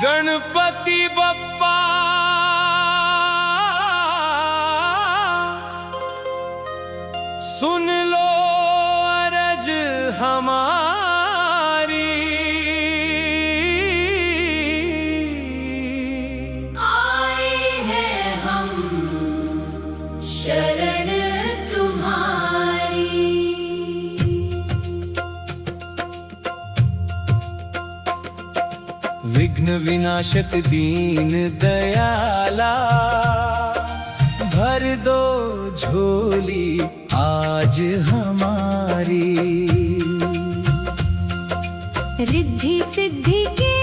गणपति बप्पा सुन लो अरज हमारी। आए हैं हम शरण तुम्हारी। विघ्न विनाशक दीन दयाला, भर दो झोली आज हमारी। रिद्धि सिद्धि के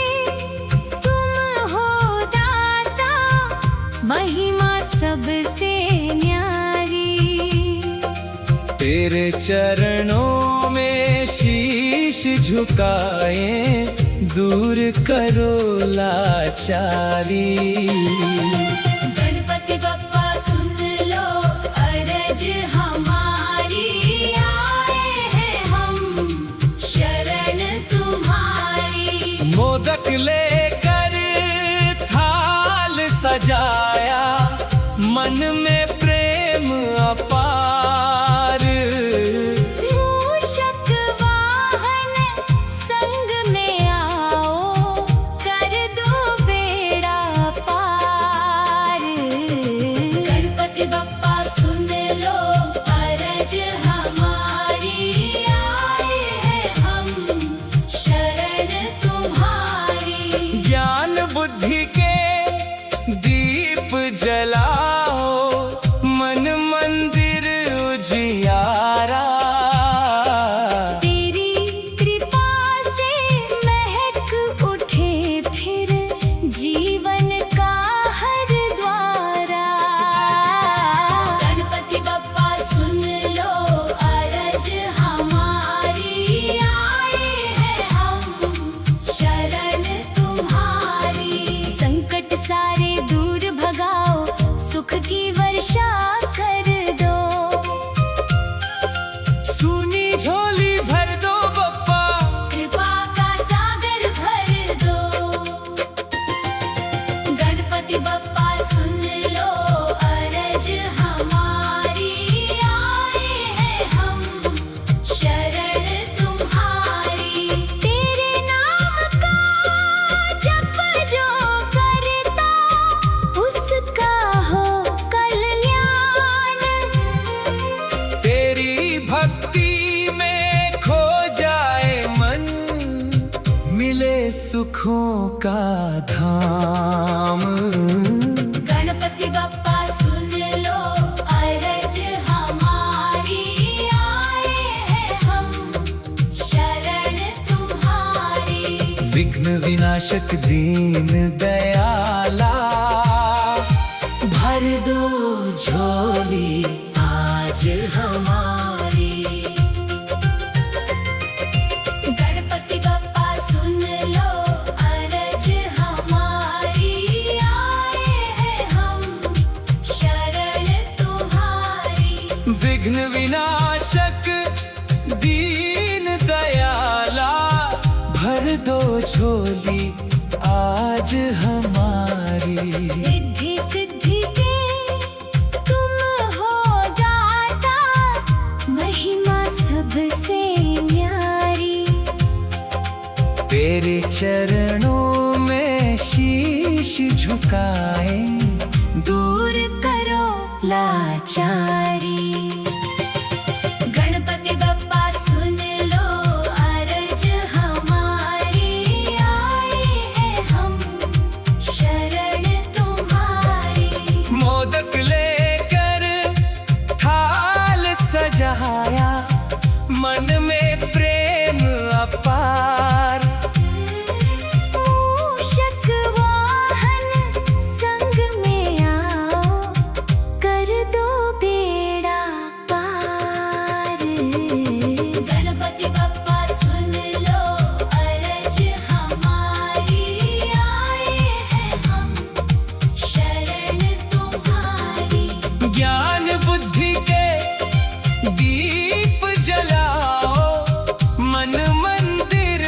तुम हो दाता, महिमा सबसे न्यारी। तेरे चरणों में शीश झुकाए, दूर करो लाचारी। गणपति बप्पा सुन लो अरज हमारी। आए हैं हम शरण तुम्हारी। मोदक लेकर थाल सजाया, मन में प्रेम अपार। मूषक वाहन संग में आओ, कर दो बेड़ा पार। गणपति बप्पा सुन लो अरज हमारी। आए हैं हम शरण तुम्हारी। ज्ञान बुद्धि के दीप जलाओ, मन मंदिर उजियारा। तेरी कृपा से महक उठे फिर जीवन का हर द्वारा। गणपति बप्पा सुन लो अरज हमारी। आए हैं हम शरण तुम्हारी। संकट सारे दूर भगाओ, सुख की वर्षा कर दो। सुनी झोली भर दो बप्पा, कृपा का सागर भर दो। गणपति बप्पा सुन लो अरज हमारी। आए हैं हम शरण तुम्हारी। तेरे नाम का जप जो करता, उसका हो कल्याण। तेरी भक्ति में खो जाए मन, मिले सुखों का धाम। गणपति बप्पा सुन लो अरज हमारी। आए हैं हम शरण तुम्हारी। विघ्न विनाशक दीन दयाला, भर दो झोली आज हमारी। गणपति बप्पा सुन लो अरज हमारी। आए हैं हम शरण तुम्हारी। विघ्न विनाशक दीन दयाला, भर दो झोली आज हमारी। रिद्धि सिद्धि के तुम हो दाता, महिमा सबसे न्यारी। तेरे चरणों में शीश झुकाए, दूर करो लाचारी। गणपति बप्पा सुन लो अरज हमारी। आए हैं हम शरण तुम्हारी। मोदक लेकर थाल सजाया, मन में प्रेम अपार। मूषक वाहन संग में आओ, कर दो बेड़ा पार। गणपति बप्पा सुन लो अरज हमारी। आए हैं हम शरण तुम्हारी। ज्ञान बुद्धि के दीप जलाओ, मन मंदिर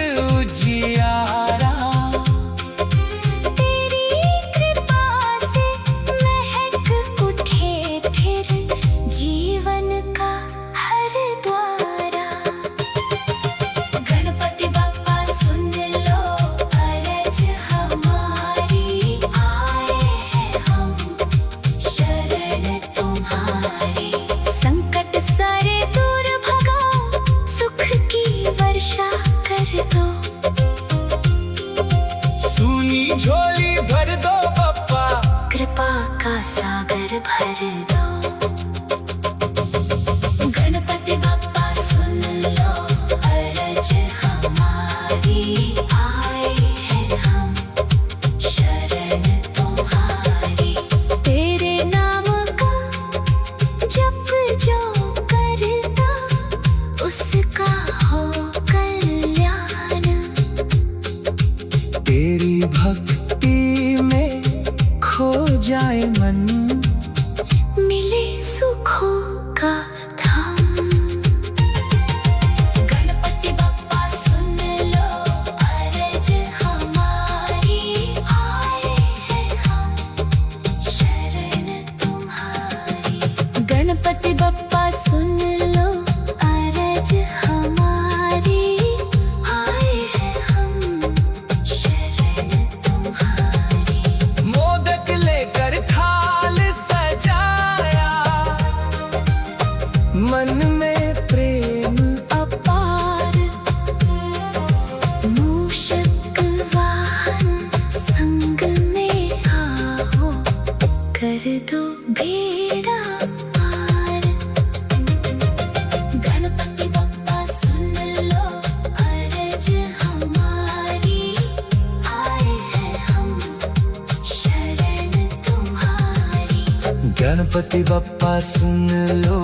गणपति बप्पा सुन लो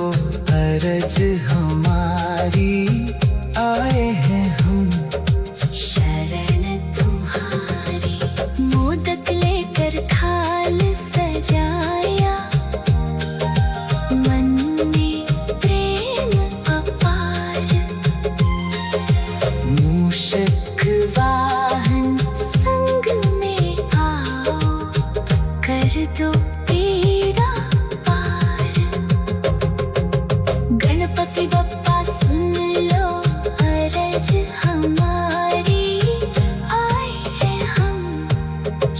अरज हमारी, आए हैं हम शरण तुम्हारी। मोदक लेकर थाल सजाया, मन में प्रेम अपार। मूषक वाहन संग में आओ, कर दो बेड़ा पार। गणपति बप्पा सुन लो अरज हमारी, आए हैं हम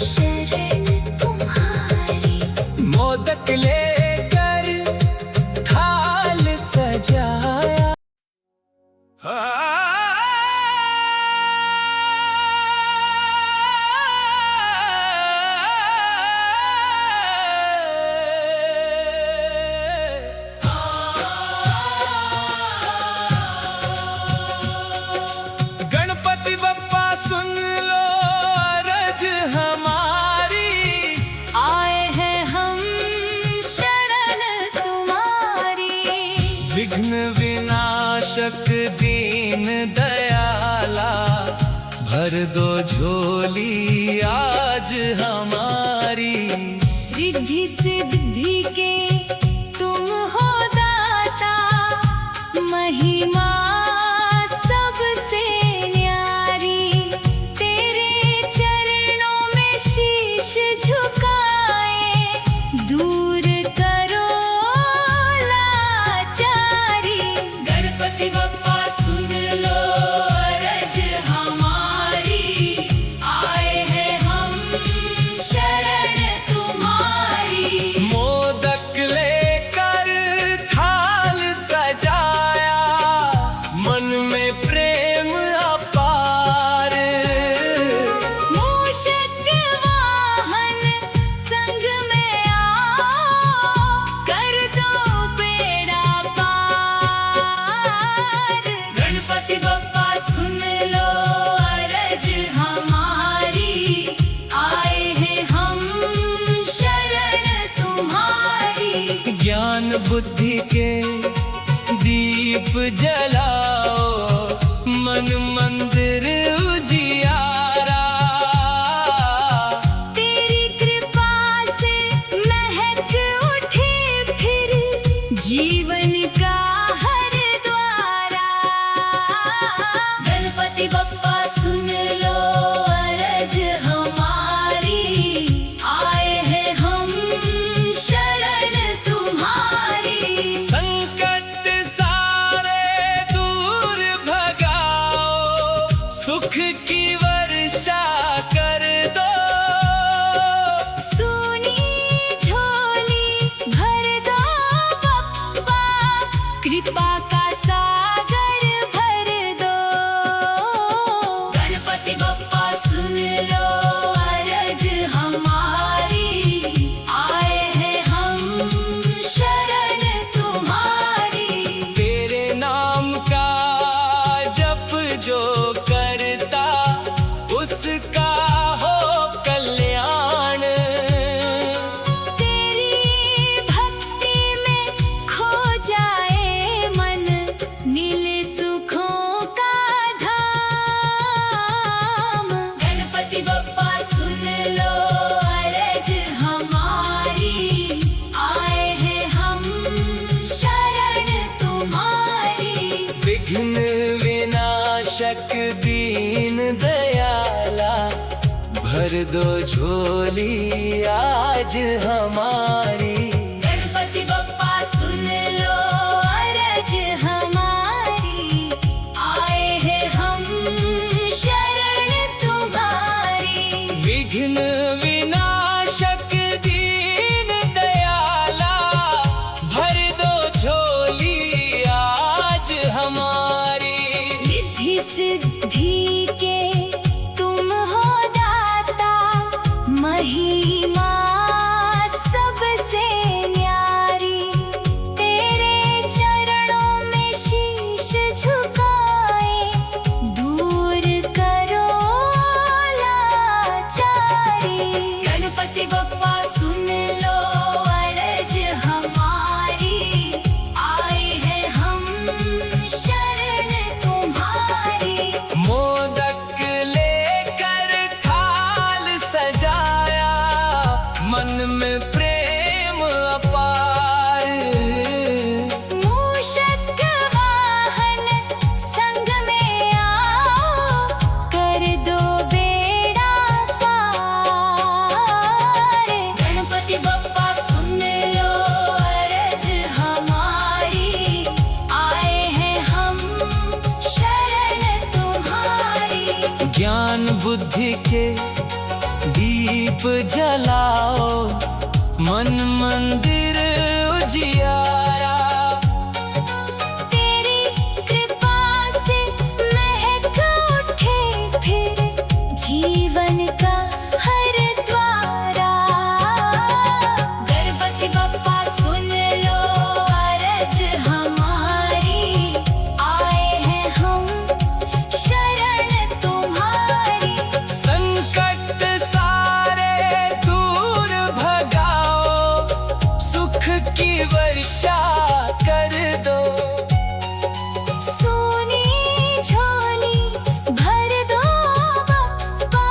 शरण तुम्हारी। मोदक लेकर थाल सजाया। गणपति बप्पा सुन लो अरज हमारी, आए हैं हम शरण तुम्हारी। विघ्न विनाशक दीन दयाला, भर दो झोली आज हमारी। रिद्धि सिद्धि के तुम हो दाता, महिमा सबसे न्यारी। तेरे चरणों में शीश झुकाए, दूर करो लाचारी। गणपति बप्पा सुन लो अरज हमारी, आए हैं हम शरण तुम्हारी। मोदक लेकर थाल सजाया, मन में प्रेम अपार। मूषक वाहन संग में आओ, कर दो बेड़ा पार। गणपति बप्पा सुन लो अरज हमारी, आए हैं हम शरण तुम्हारी। ज्ञान बुद्धि के दीप जलाओ, मन मंदिर उजियारा। तेरी कृपा से महक उठे फिर जीवन का हर द्वारा। गणपति बप्पा सुन लो अरज हमारी, आए हैं हम शरण तुम्हारी। संकट सारे दूर भगाओ, सुख की वर्षा कर दो। सोनी झोली भर दो बप्पा, कृपा का सागर भर दो। गणपति बप्पा सुन लो अरज हमारी, आए हैं हम शरण तुम्हारी। तेरे नाम का जप जो करता, उसका हो कल्याण। तेरी भक्ति में खो जाए मन, नील सुखों का धाम। गणपति बप्पा सुन लो अरज हमारी, आए हैं हम शरण तुम्हारी। विघ्न विनाशक दीन दयाला, भर दो झोली आज हमारी। गणपति बप्पा सुन लो अरज हमारी, आए हैं हम शरण तुम्हारी। विघ्न विनाशक दीन दयाला, भर दो झोली आज हमारी। रिद्धि सिद्धि के तुम हो दाता, महिमा सबसे न्यारी। तेरे चरणों में शीश झुकाए, दूर करो लाचारी। गणपति बप्पा सुन लो अरज हम बुद्धि के दीप जलाओ, मन मंदिर उजियारा। तेरी कृपा से महक उठे फिर जीवन का हर द्वारा। गणपति बप्पा सुन लो अरज हमारी, आए हैं हम शरण तुम्हारी। संकट सारे दूर भगाओ, सुख की वर्षा कर दो। सोनी झोली भर दो बप्पा,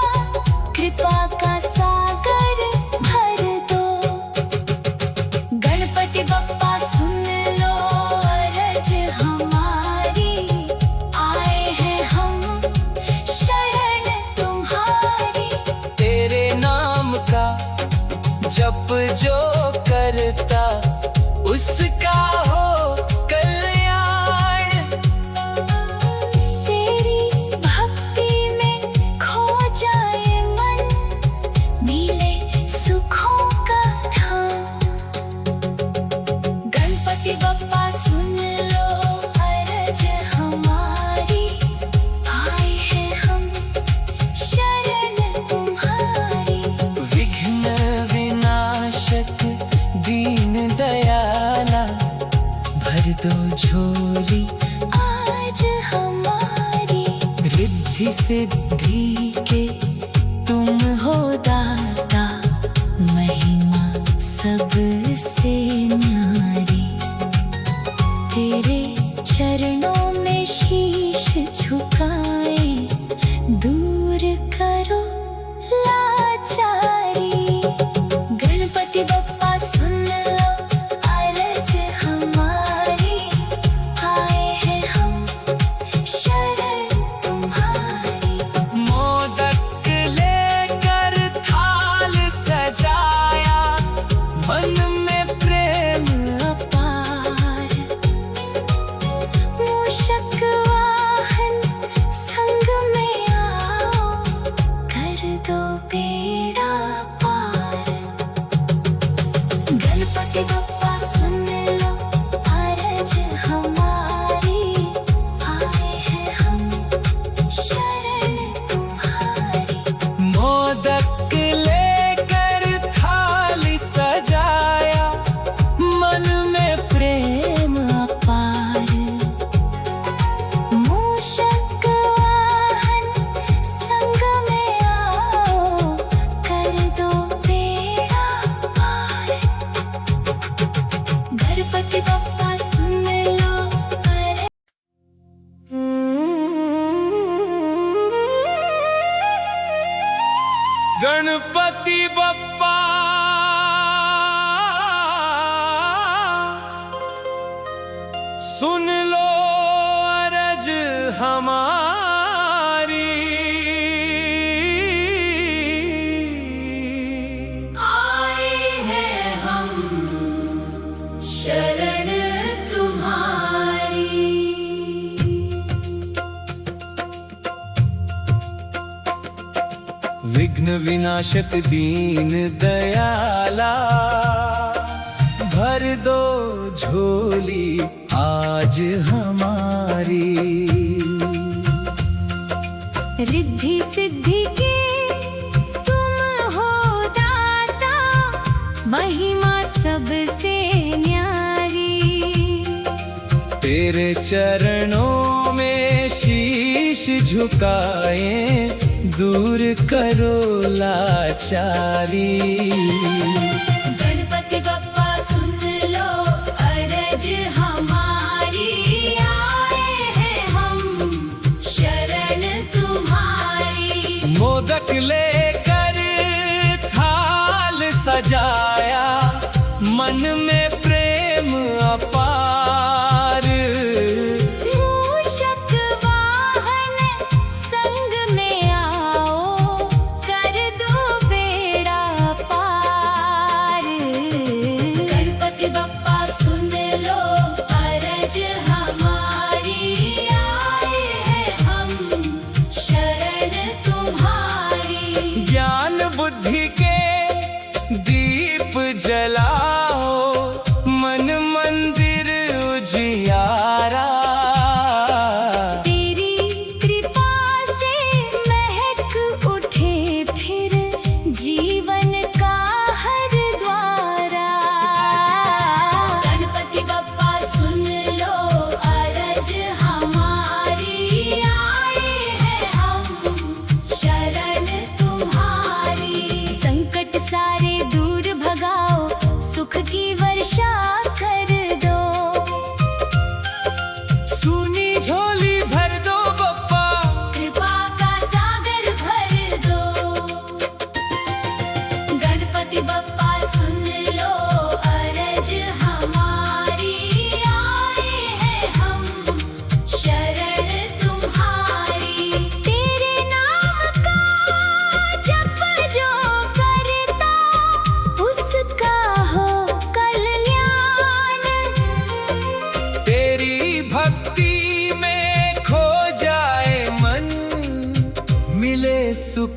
कृपा का सागर भर दो। गणपति बप्पा सुन लो अरज हमारी, आए हैं हम शरण तुम्हारी। तेरे नाम का जप जो करता, उसका हो कल्याण। तेरी भक्ति में खो जाए मन, मिले सुखों का धाम। गणपति बप्पा सुन लो अरज हमारी, आए हैं हम शरण तुम्हारी। विघ्न विनाशक दीन दयाला, भर दो झोली आज हमारी। रिद्धि सिद्धि के तुम हो दाता, महिमा सबसे न्यारी। तेरे चरणों में शीश झुकाए, दूर करो लाचारी। गणपति बप्पा सुन लो अरज हमारी, आए हैं हम शरण तुम्हारी। मोदक लेकर थाल सजाया, मन में प्रेम अपार मूषक वाहन संग में आओ, कर दो बेड़ा पार। गणपति बप्पा सुन लो अरज हमारी, आए हैं हम शरण तुम्हारी। मोदक लेकर थाल सजाया, मन में प्रेम पार मूषक वाहन संग में आओ, कर दो बेड़ा पार। गणपति बप्पा सुन लो अरज। गणपति बप्पा सुन लो अरज हमारी। आए हैं हम शरण तुम्हारी। विघ्न विनाशक दीन दयाला, भर दो झोली आज हमारी। रिद्धि सिद्धि के तुम हो दाता, महिमा सबसे न्यारी। तेरे चरणों में शीश झुकाए, दूर करो लाचारी। गणपति बप्पा सुन लो अरज हमारी, आए हैं हम शरण तुम्हारी। मोदक लेकर थाल सजाया, मन में प्रेम अपार। मूषक वाहन संग में आओ, कर दो बेड़ा पार। गणपति बप्पा सुन लो अरज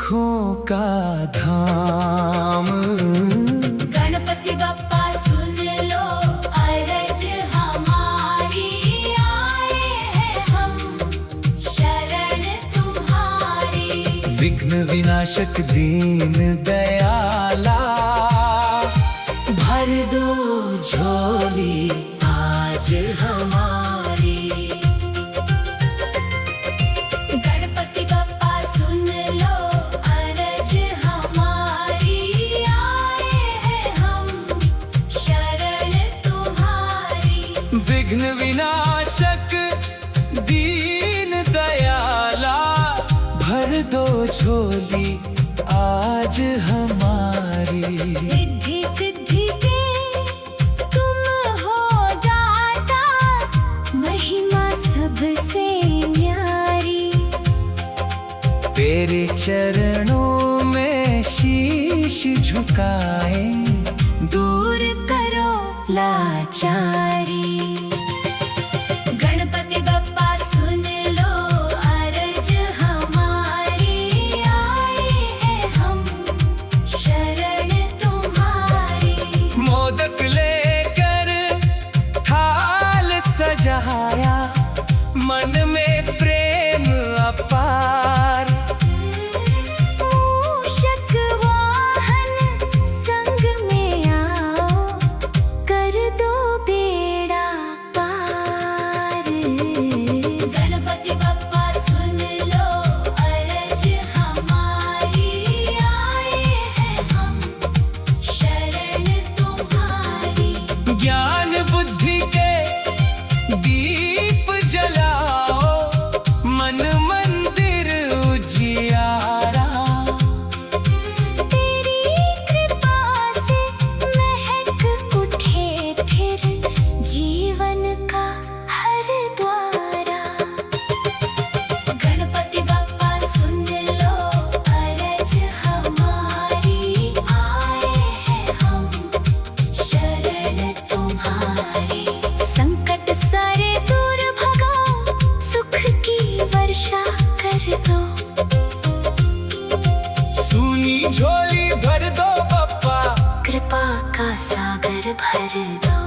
सुखों का धाम। गणपति बप्पा सुन लो अरज हमारी, आए हैं हम शरण तुम्हारी। विघ्न विनाशक दीन दयाला, भर दो झोली आज हमारी। गणपति बप्पा सुन लो अरज हमारी, आए हैं हम शरण तुम्हारी। विघ्न विनाशक दीन दयाला, भर दो झोली आज हमारी। रिद्धि सिद्धि के तुम हो दाता, महिमा सबसे न्यारी। तेरे चरणों में शीश झुकाए, दूर करो लाचारी। गणपति बप्पा सुन लो अरज हमारी, आए हैं हम शरण तुम्हारी। मोदक लेकर थाल सजाया, मन में प्रेम अपार। मूषक वाहन संग में आओ, कर दो बेड़ा पार। गणपति बप्पा सुन लो अरज हमारी, आए हैं हम शरण तुम्हारी। ज्ञान बुद्धि के दीप जलाओ, मन मंदिर उजियारा। तेरी कृपा से महक उठे फिर जीवन का हर द्वारा। गणपति बप्पा सुन लो अरज हमारी, आए हैं हम शरण तुम्हारी। संकट सारे दूर भगाओ, सुख की वर्षा कर दो। सूनी झोली भर दो बप्पा, कृपा का सागर भर दो।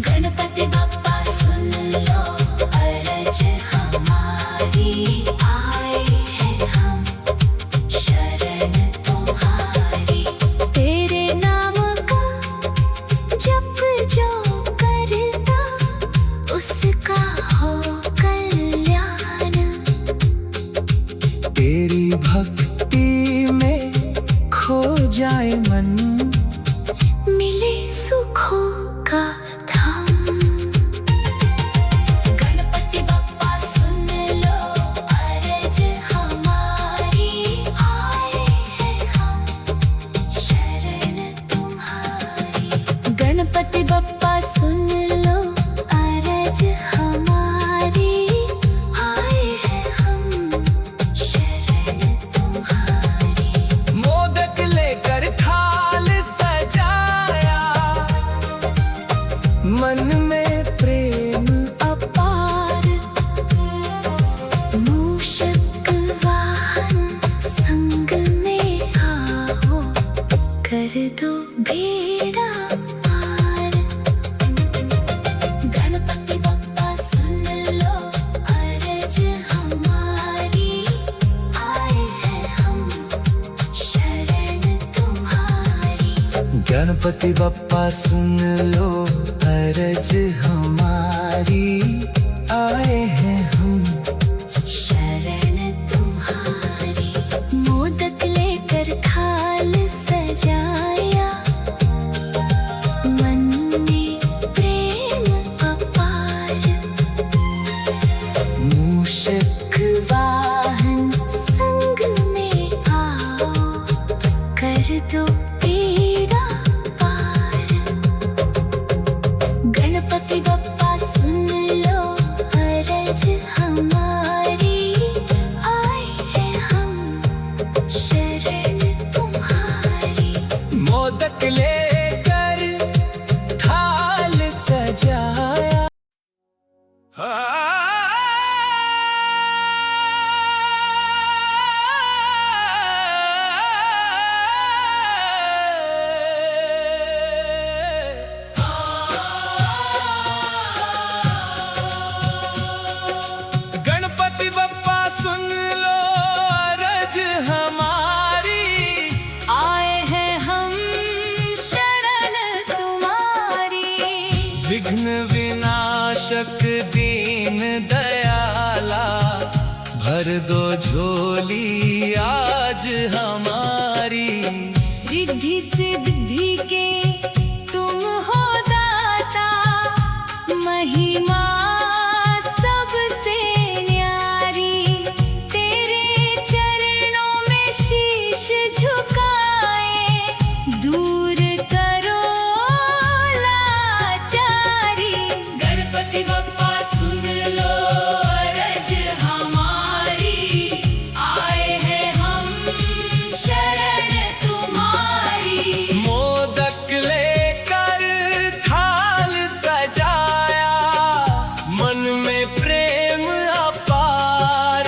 गणपति बप्पा सुन लो अरज हमारी, आए हैं हम शरण तुम्हारी। तेरे नाम का जप जो करता, उसका हो कल्याण। तेरी भक्ति में खो जाए मन, मिले सुखों का धाम। गणपति बप्पा सुन लो अरज हमारी, आए हैं हम शरण तुम्हारी। गणपति बप्पा सुन लो अरज हमारी, आए हैं हम शरण तुम्हारी। मोदक लेकर थाल सजाया, मन में प्रेम अपार। मूषक वाहन संग में आओ, कर दो बेड़ा पार। गणपति बप्पा सुन लो अरज हमारी, आए हैं हम शरण तुम्हारी। गणपति बप्पा सुन लो अरज हमारी, आए हैं हम शरण तुम्हारी। मोदक लेकर थाल सजाया, मन में प्रेम अपार। मूषक वाहन संग में आओ, कर दो बेड़ा पार। गणपति बप्पा सुन लो सुन लो अरज हमारी, आए हैं हम शरण तुम्हारी। विघ्न विनाशक दीन दयाला, भर दो झोली आज हमारी। रिद्धि सिद्धि के तुम हो दाता, महिमा सबसे न्यारी। तेरे चरणों में शीश झुकाए, दूर करो लाचारी। गणपति बप्पा सुन लो अरज हमारी, आए हैं हम शरण तुम्हारी। मोदक लेकर थाल सजाया, मन में प्रेम अपार।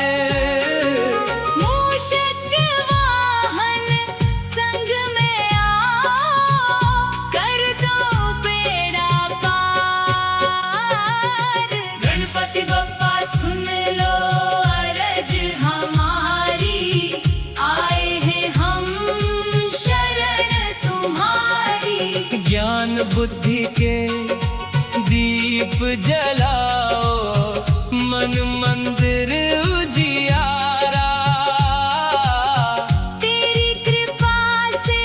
मूषक वाहन संग में आओ, कर दो बेड़ा पार। गणपति बप्पा सुन लो अरज हमारी, आए हैं हम शरण तुम्हारी। ज्ञान बुद्धि के दीप जलाओ, मन मंदिर उजियारा। तेरी कृपा से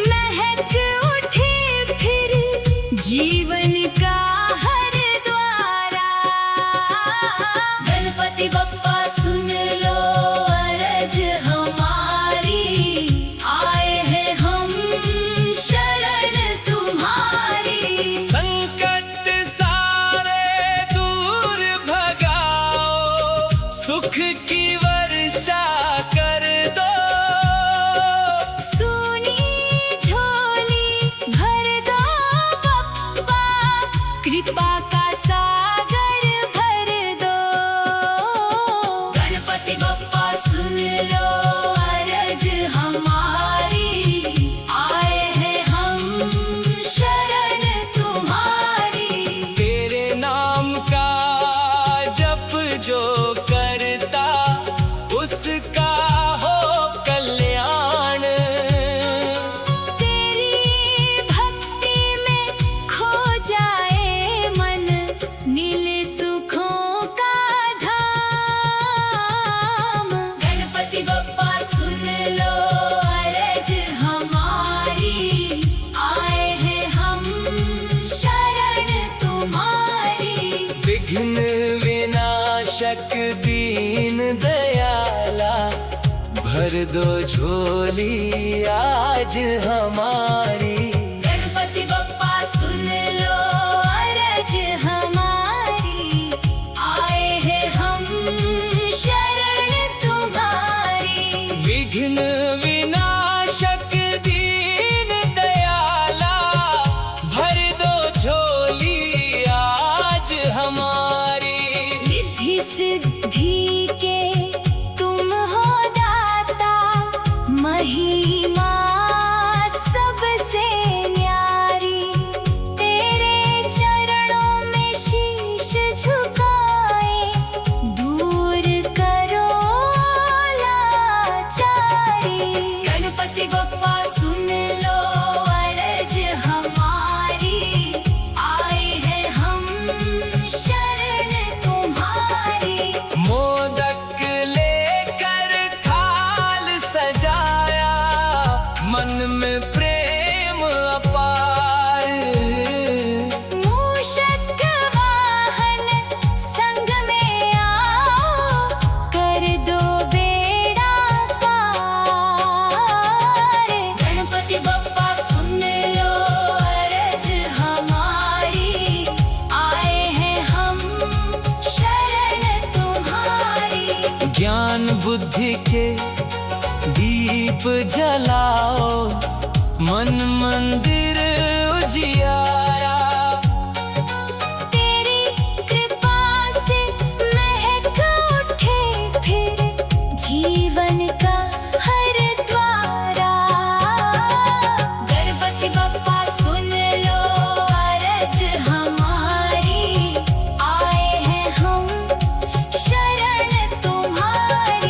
महक उठे फिर जीवन का हर द्वारा। गणपति बप्पा सुन लो अरज हमारी, आए हैं हम शरण तुम्हारी। संकट सारे दूर भगाओ, सुख की वर्षा कर दो। सोनी झोली भर दो बप्पा, कृपा का सागर भर दो। गणपति बप्पा सुन लो अरज हमारी, आए हैं हम शरण तुम्हारी। तेरे नाम का जप जो करता, उसका हो कल्याण। तेरी भक्ति में खो जाए मन, नील सुखों का धाम। गणपति बप्पा सुन लो अरज हमारी, आए हैं हम शरण तुम्हारी। विघ्न विनाशक दीन दयाला, भर दो झोली आज हमारी। गणपति बप्पा सुन लो अरज हमारी, आए हैं हम शरण तुम्हारी। विघ्न विनाशक दीन दयाला, भर दो झोली आज हमारी। रिद्धि सिद्धि के तुम हो दाता, महिमा सबसे न्यारी। तेरे चरणों में शीश झुकाए, दूर करो लाचारी। गणपति बप्पा सुन लो अरज हमारी, आए हैं हम शरण तुम्हारी। मोदक लेकर थाल सजाया, मन में प्रेम अपार। मूषक वाहन संग में आओ, कर दो बेड़ा पार। गणपति बप्पा सुन लो अरज हमारी, आए हैं हम शरण तुम्हारी। ज्ञान बुद्धि के दीप जलाओ, मन मंदिर उजियारा। तेरी कृपा से महक उठे फिर जीवन का हर द्वारा। गणपति बप्पा सुन लो अरज हमारी, आए हैं हम शरण तुम्हारी।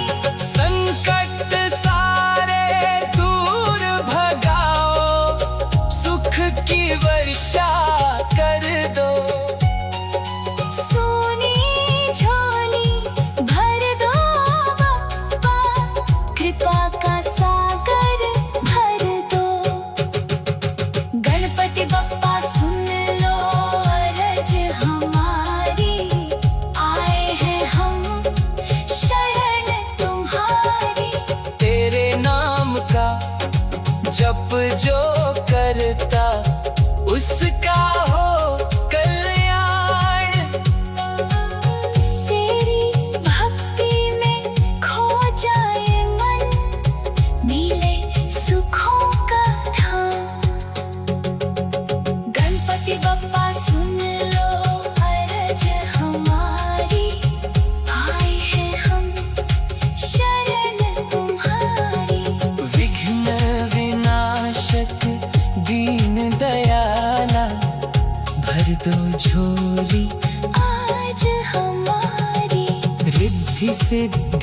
रिद्धि सिद्धि